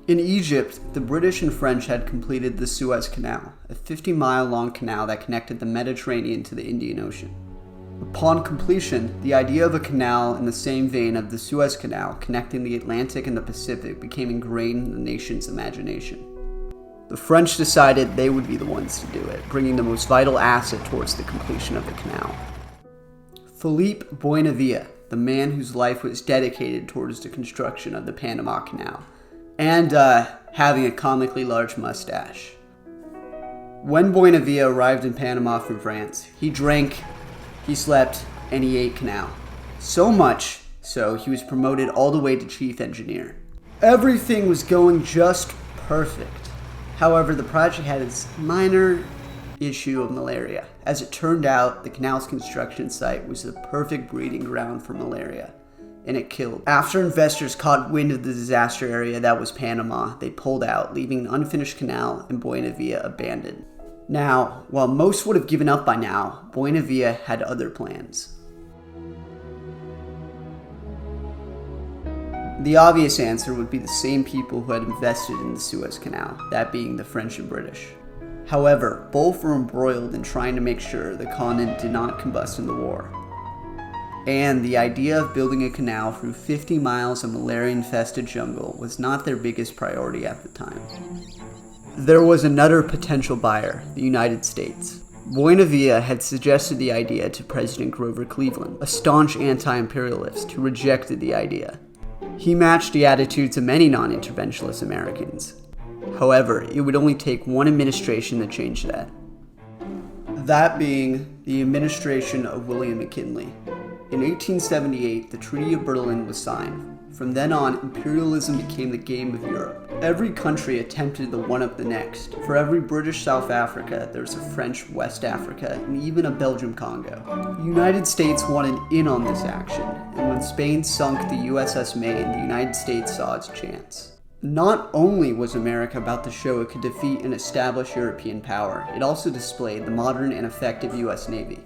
In Egypt, the British and French had completed the Suez Canal, a 50-mile-long canal that connected the Mediterranean to the Indian Ocean. Upon completion, the idea of a canal in the same vein of the Suez Canal connecting the Atlantic and the Pacific became ingrained in the nation's imagination. The French decided they would be the ones to do it, bringing the most vital asset towards the completion of the canal. Philippe Boinville, the man whose life was dedicated towards the construction of the Panama Canal, and having a comically large mustache. When Boinville arrived in Panama from France, he drank, he slept, and he ate canal. So much so, he was promoted all the way to chief engineer. Everything was going just perfect. However, the project had its minor issue of malaria. As it turned out, the canal's construction site was the perfect breeding ground for malaria, and it killed. After investors caught wind of the disaster area that was Panama, they pulled out, leaving an unfinished canal and Boinville abandoned. Now, while most would have given up by now, Boinville had other plans. The obvious answer would be the same people who had invested in the Suez Canal, that being the French and British. However, both were embroiled in trying to make sure the continent did not combust in the war. And the idea of building a canal through 50 miles of malaria-infested jungle was not their biggest priority at the time. There was another potential buyer, the United States. Boinville had suggested the idea to President Grover Cleveland, a staunch anti-imperialist who rejected the idea. He matched the attitudes of many non-interventionist Americans. However, it would only take one administration to change that. That being the administration of William McKinley. In 1878, the Treaty of Berlin was signed. From then on, imperialism became the game of Europe. Every country attempted to one-up the next. For every British South Africa, there was a French West Africa, and even a Belgium Congo. The United States wanted in on this action, and when Spain sunk the USS Maine, the United States saw its chance. Not only was America about to show it could defeat an established European power, it also displayed the modern and effective US Navy.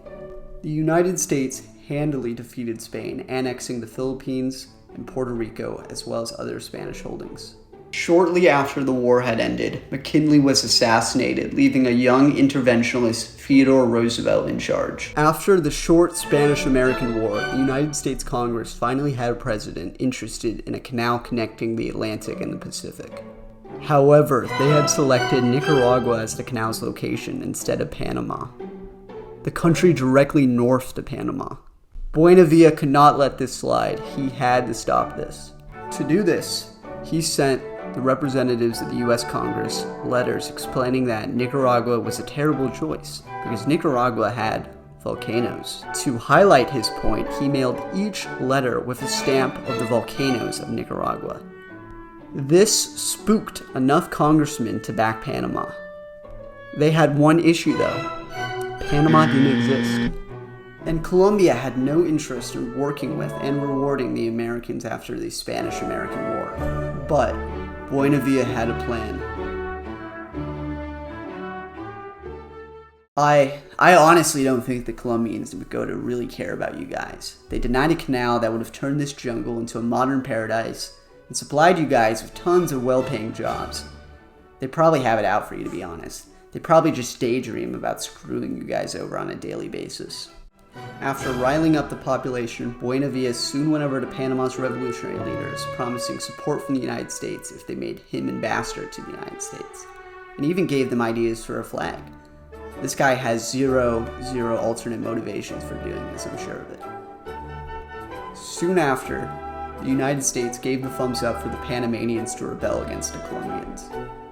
The United States handily defeated Spain, annexing the Philippines and Puerto Rico, as well as other Spanish holdings. Shortly after the war had ended, McKinley was assassinated, leaving a young interventionist Theodore Roosevelt in charge. After the short Spanish-American War, the United States Congress finally had a president interested in a canal connecting the Atlantic and the Pacific. However, they had selected Nicaragua as the canal's location instead of Panama, the country directly north to Panama. Boinville could not let this slide. He had to stop this. To do this, he sent the representatives of the U.S. Congress letters explaining that Nicaragua was a terrible choice because Nicaragua had volcanoes. To highlight his point, he mailed each letter with a stamp of the volcanoes of Nicaragua. This spooked enough congressmen to back Panama. They had one issue though. Panama didn't exist. And Colombia had no interest in working with and rewarding the Americans after the Spanish-American War. But Boinville had a plan. I honestly don't think the Colombians would go to really care about you guys. They denied a canal that would have turned this jungle into a modern paradise and supplied you guys with tons of well-paying jobs. They probably have it out for you, to be honest. They probably just daydream about screwing you guys over on a daily basis. After riling up the population, Boinville soon went over to Panama's revolutionary leaders, promising support from the United States if they made him ambassador to the United States, and even gave them ideas for a flag. This guy has zero alternate motivations for doing this, I'm sure of it. Soon after, the United States gave the thumbs up for the Panamanians to rebel against the Colombians.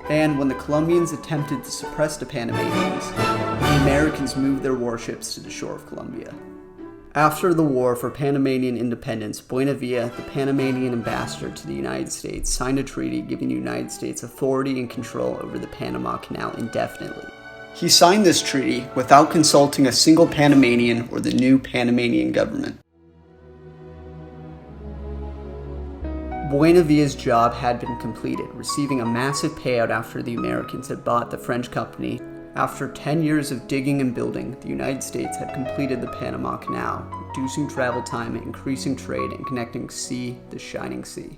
And when the Colombians attempted to suppress the Panamanians, the Americans moved their warships to the shore of Colombia. After the war for Panamanian independence, Boinville, the Panamanian ambassador to the United States, signed a treaty giving the United States authority and control over the Panama Canal indefinitely. He signed this treaty without consulting a single Panamanian or the new Panamanian government. Boinville's job had been completed, receiving a massive payout after the Americans had bought the French company. After 10 years of digging and building, the United States had completed the Panama Canal, reducing travel time, increasing trade, and connecting sea to shining sea.